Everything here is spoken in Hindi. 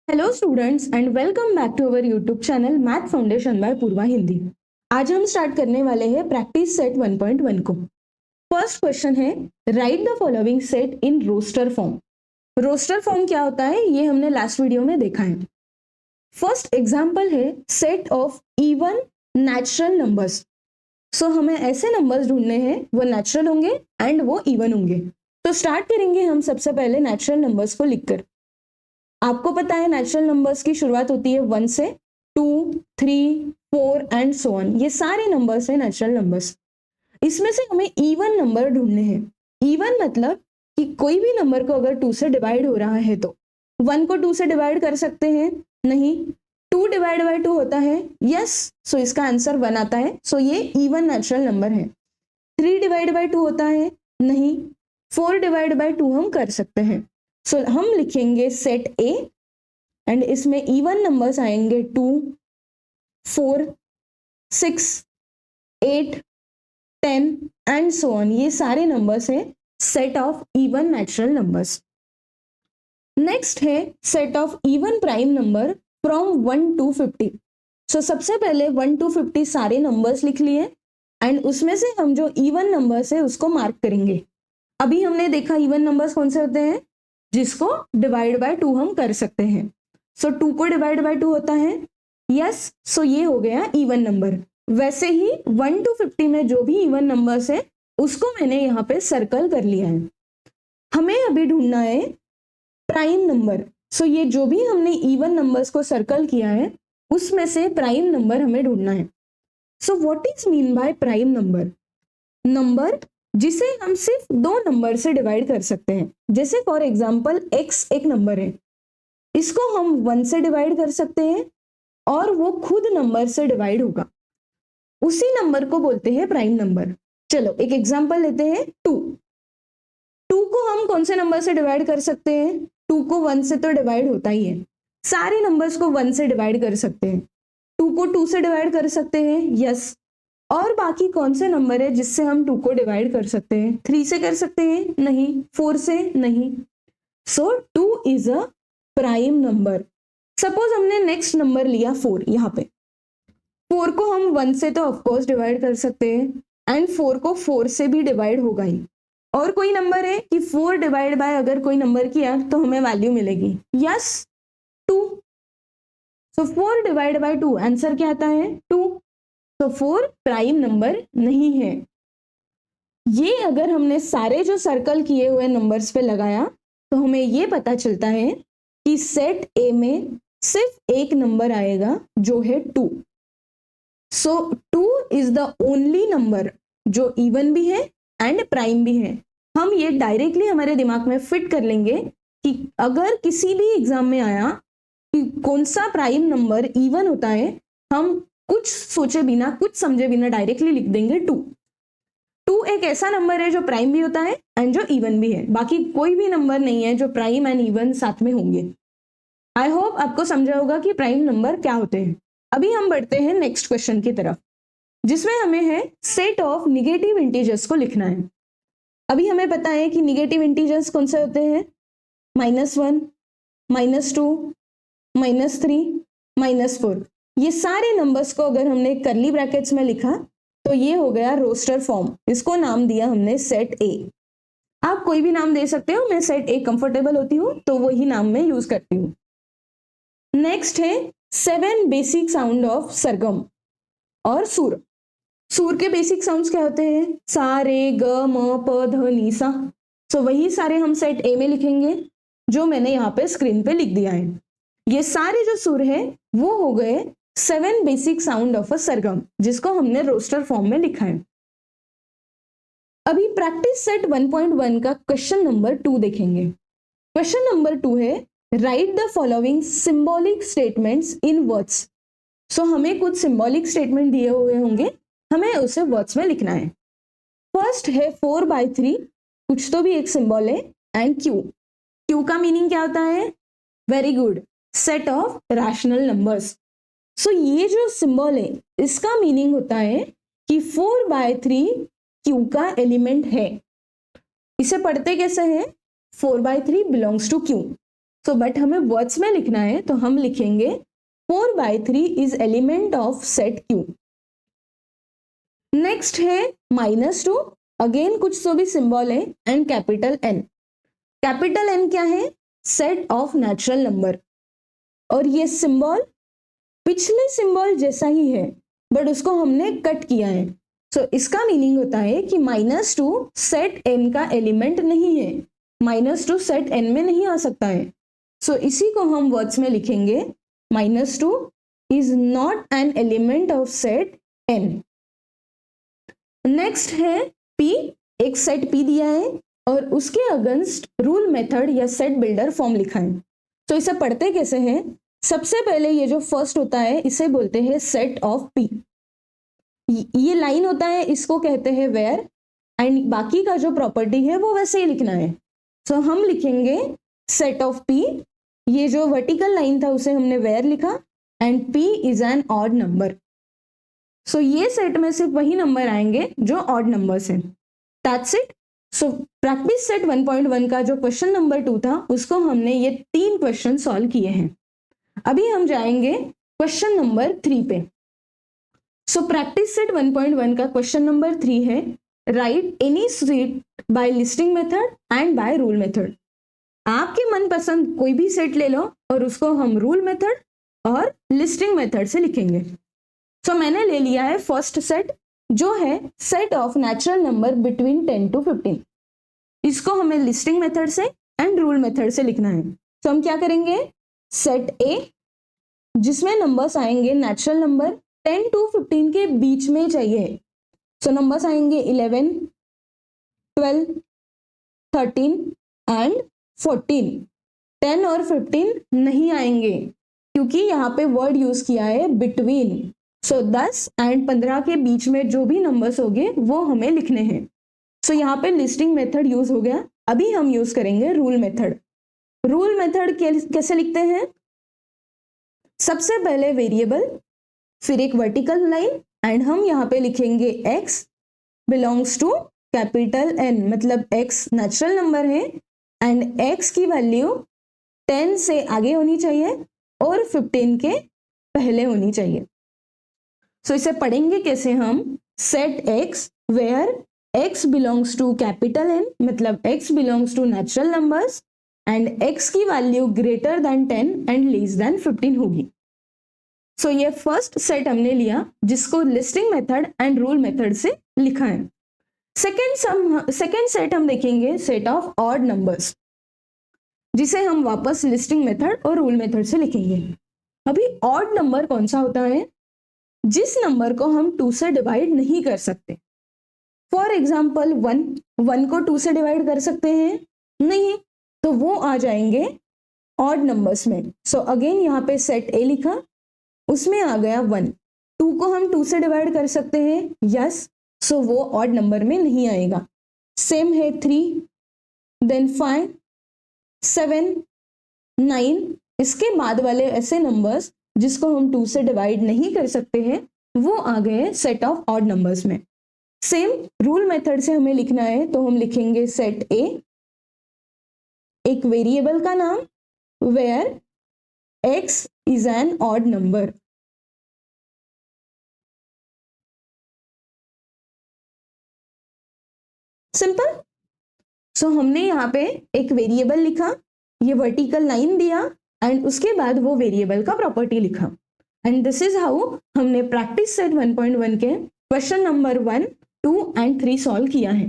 Hello students and welcome back to our YouTube channel math foundation by Purva Hindi. आज हम स्टार्ट करने वाले हैं प्रैक्टिस सेट 1.1 को। फर्स्ट क्वेश्चन है, right the following set in roster form. Roster form क्या होता है ये हमने लास्ट वीडियो में देखा है। फर्स्ट एग्जांपल है set of even natural numbers. So हमें ऐसे नंबर्स ढूंढने हैं वो नेचुरल होंगे एंड वो इवन होंगे। तो स्टार्ट करेंगे हम सबसे पहले नेचुरल नंबर्स को लिखकर। आपको पता है नेचुरल नंबर्स की शुरुआत होती है 1 से, 2, 3, 4 एंड सो ऑन। ये सारे नंबर्स हैं नेचुरल नंबर्स। इसमें से हमें इवन नंबर ढूंढने हैं। इवन मतलब कि कोई भी नंबर को अगर 2 से डिवाइड हो रहा है तो 1 को 2 से डिवाइड कर सकते हैं? नहीं। 2 डिवाइड बाय 2 होता है? यस। सो इसका आंसर 1 आता है। सो ये इवन नेचुरल नंबर है। 3 डिवाइड बाय 2 होता है? नहीं। 4 डिवाइड बाय 2 हम कर सकते हैं। सो हम लिखेंगे सेट ए एंड इसमें इवन नंबर्स आएंगे 2, 4, 6, 8, 10 एंड सो ऑन। ये सारे नंबर्स हैं set of even natural numbers. Next है set of even prime number from 1 to 50। So सबसे पहले 1 to 50 सारे नंबर्स लिख लिए एंड उसमें से हम जो इवन नंबर्स है उसको मार्क करेंगे। अभी हमने देखा इवन नंबर्स कौन से होते हैं जिसको डिवाइड बाय 2 हम कर सकते हैं। सो 2 को डिवाइड बाय 2 होता है? यस। सो ये हो गया इवन नंबर। वैसे ही 1 to 50 में जो भी इवन नंबर्स है उसको मैंने यहाँ पे सर्कल कर लिया है। हमें अभी ढूंढना है प्राइम नंबर। सो ये जो भी हमने इवन नंबर्स को सर्कल किया है उसमें से प्राइम नंबर हमें ढूंढना है। So what is mean by prime number? Number जिसे हम सिर्फ 2 नंबर से डिवाइड कर सकते हैं। जैसे फॉर एग्जांपल x एक नंबर है, इसको हम 1 से डिवाइड कर सकते हैं और वो खुद नंबर से डिवाइड होगा। उसी नंबर को बोलते हैं प्राइम नंबर। चलो एक एग्जांपल लेते हैं 2। 2 को हम कौन से नंबर से डिवाइड कर सकते हैं? 2 को 1 से तो डिवाइड होता ही है। सारे नंबर्स को 1 से डिवाइड कर सकते हैं। 2 को 2 से डिवाइड कर सकते हैं? यस। और बाकी कौन से नंबर है जिससे हम 2 को डिवाइड कर सकते हैं? 3 से कर सकते हैं? नहीं। 4 से? नहीं। सो 2 is a prime number. Suppose हमने नेक्स्ट नंबर लिया 4। यहाँ पे 4 को हम 1 से तो ऑफकोर्स डिवाइड कर सकते हैं एंड 4 को 4 से भी डिवाइड होगा ही। और कोई नंबर है कि 4 डिवाइड बाय अगर कोई नंबर किया तो हमें वैल्यू मिलेगी? Yes, 2। So 4 divide by 2 answer क्या आता है? 2। तो 4 प्राइम नंबर नहीं है। ये अगर हमने सारे जो सर्कल किए हुए नंबर्स पे लगाया तो हमें ये पता चलता है कि सेट ए में सिर्फ एक नंबर आएगा जो है 2। सो 2 इज द ओनली नंबर जो इवन भी है एंड प्राइम भी है। हम ये डायरेक्टली हमारे दिमाग में फिट कर लेंगे कि अगर किसी भी एग्जाम में आया कि कौन सा प्राइम नंबर इवन होता है, हम कुछ सोचे बिना कुछ समझे बिना डायरेक्टली लिख देंगे 2। 2 एक ऐसा नंबर है जो प्राइम भी होता है एंड जो इवन भी है। बाकी कोई भी नंबर नहीं है जो प्राइम एंड इवन साथ में होंगे। आई होप आपको समझा होगा कि प्राइम नंबर क्या होते हैं। अभी हम बढ़ते हैं नेक्स्ट क्वेश्चन की तरफ जिसमें हमें है सेट ऑफ निगेटिव इंटीजर्स को लिखना है। अभी हमें पता है कि निगेटिव इंटीजर्स कौन से होते हैं? -1, -2, -3, -4। ये सारे नंबर्स को अगर हमने करली ब्रैकेट्स में लिखा तो ये हो गया रोस्टर फॉर्म। इसको नाम दिया हमने सेट ए। आप कोई भी नाम दे सकते हो, मैं सेट ए कंफर्टेबल होती हूँ तो वही नाम मैं यूज करती हूँ। नेक्स्ट है 7 बेसिक साउंड ऑफ सरगम और सुर। सुर के बेसिक साउंड्स क्या होते हैं? सा, रे, ग, म, प, ध, नी, सा। सो वही सारे हम सेट ए में लिखेंगे जो मैंने यहाँ पे स्क्रीन पे लिख दिया है। ये सारे जो सुर है वो हो गए 7 बेसिक साउंड ऑफ अ सरगम जिसको हमने रोस्टर फॉर्म में लिखा है। अभी प्रैक्टिस सेट 1.1 का क्वेश्चन नंबर 2 देखेंगे। क्वेश्चन नंबर 2 है right the following symbolic statements in words. So हमें कुछ सिंबॉलिक स्टेटमेंट दिए हुए होंगे, हमें उसे वर्ड्स में लिखना है। फर्स्ट है 4/3, कुछ तो भी एक सिंबल है, एंड क्यू। क्यू का मीनिंग क्या होता है? Very good, set of rational numbers. So ये जो सिंबल है इसका मीनिंग होता है कि 4/3 क्यू का एलिमेंट है। इसे पढ़ते कैसे हैं? 4/3 belongs to Q. So but हमें वर्ड्स में लिखना है तो हम लिखेंगे 4/3 is element of set Q. Next है -2, अगेन कुछ तो भी सिंबल है, and capital N. Capital N क्या है? Set of natural number. और ये सिंबल पिछले सिंबल जैसा ही है बट उसको हमने कट किया है। सो इसका मीनिंग होता है कि -2 सेट एन का एलिमेंट नहीं है, -2 सेट एन में नहीं आ सकता है। सो इसी को हम वर्ड्स में लिखेंगे -2 is not an element of set N. Next है P, एक सेट P दिया है और उसके अगेंस्ट रूल मेथड या सेट बिल्डर फॉर्म लिखा है। तो इसे पढ़ते कैसे हैं? सबसे पहले ये जो फर्स्ट होता है इसे बोलते हैं सेट ऑफ P। ये लाइन होता है, इसको कहते हैं वेयर, एंड बाकी का जो प्रॉपर्टी है वो वैसे ही लिखना है। सो हम लिखेंगे सेट ऑफ P, ये जो वर्टिकल लाइन था उसे हमने वेयर लिखा, and P is an odd number. So ये सेट में सिर्फ वही नंबर आएंगे जो ऑड नंबर्स हैं। That's it. So practice set 1.1 का जो क्वेश्चन नंबर 2 था उसको हमने ये 3 क्वेश्चन सॉल्व किए हैं। अभी हम जाएंगे क्वेश्चन नंबर 3 पे। सो प्रैक्टिस सेट 1.1 का क्वेश्चन नंबर 3 है write any set by listing method and by rule method. आपके मनपसंद कोई भी सेट ले लो और उसको हम रूल मेथड और लिस्टिंग मेथड से लिखेंगे। सो मैंने ले लिया है फर्स्ट सेट जो है set of natural number between 10 to 15। इसको हमें लिस्टिंग मेथड से एंड रूल मेथड से लिखना है। तो हम क्या करेंगे, सेट ए जिसमें नंबर्स आएंगे नेचुरल नंबर 10 to 15 के बीच में चाहिए। सो नंबर्स आएंगे 11, 12, 13 एंड 14। 10 और 15 नहीं आएंगे क्योंकि यहाँ पे वर्ड यूज किया है बिटवीन। सो 10 एंड 15 के बीच में जो भी नंबर्स होंगे वो हमें लिखने हैं। सो यहाँ पे लिस्टिंग मेथड यूज हो गया। अभी हम यूज करेंगे रूल मेथड। रूल मेथड कैसे लिखते हैं? सबसे पहले वेरिएबल, फिर एक वर्टिकल लाइन, एंड हम यहाँ पे लिखेंगे x belongs to capital N, मतलब x नेचुरल नंबर है एंड x की वैल्यू 10 से आगे होनी चाहिए और 15 के पहले होनी चाहिए। सो इसे पढ़ेंगे कैसे हम? Set x where x belongs to capital N, मतलब x belongs to natural numbers and x की value greater than 10 and less than 15 होगी। सो ये फर्स्ट सेट हमने लिया जिसको listing method and rule method से लिखा है। सेकेंड सेट हम देखेंगे सेट ऑफ ऑड नंबर्स, जिसे हम वापस लिस्टिंग मेथड और रूल मेथड से लिखेंगे। अभी ऑड नंबर कौन सा होता है? जिस नंबर को हम 2 से डिवाइड नहीं कर सकते। फॉर एग्जाम्पल 1 को 2 से डिवाइड कर सकते हैं? नहीं, तो वो आ जाएंगे ऑड नंबर्स में। सो अगेन यहाँ पे सेट ए लिखा, उसमें आ गया 1। 2 को हम 2 से डिवाइड कर सकते हैं? यस, सो वो ऑड नंबर में नहीं आएगा। सेम है 3, देन 5, 7, 9। इसके बाद वाले ऐसे नंबर्स जिसको हम 2 से डिवाइड नहीं कर सकते हैं वो आ गए सेट ऑफ ऑड नंबर्स में। सेम रूल मेथड से हमें लिखना है तो हम लिखेंगे सेट ए, एक वेरिएबल का नाम where x is an odd number. Simple. So हमने यहाँ पे एक वेरिएबल लिखा, ये वर्टिकल लाइन दिया एंड उसके बाद वो वेरिएबल का प्रॉपर्टी लिखा, एंड दिस इज हाउ हमने प्रैक्टिस सेट 1.1 के क्वेश्चन नंबर 1, 2 एंड 3 सॉल्व किया है।